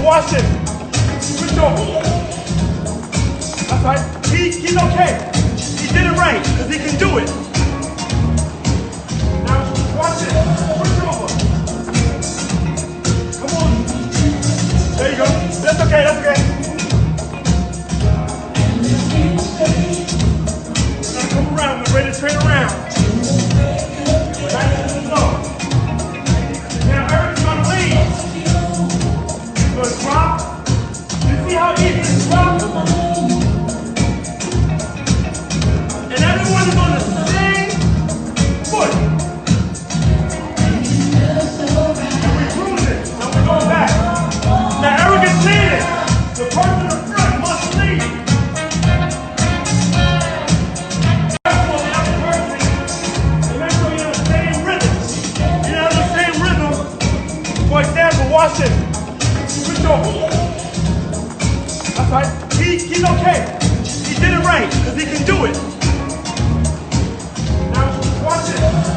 watch him. Switch over. That's right. He's okay. He did it right, because he can do it. Now, watch it. Switch over. Come on. There you go. That's okay, that's okay. Now come around. We're ready to train around. Back to the floor. Now, Eric's going to lead. He's going to drop. You see how easy it is to drop? And everyone is on the same foot. And we cruise it. Now we're going back. Now Eric is leading. The person in the front must lead. On the other person, and make sure you're in the same rhythm. You're in the same rhythm. For example, watch it. Switch over. That's right. He's okay. He did it right, because he can do it. Now, watch it.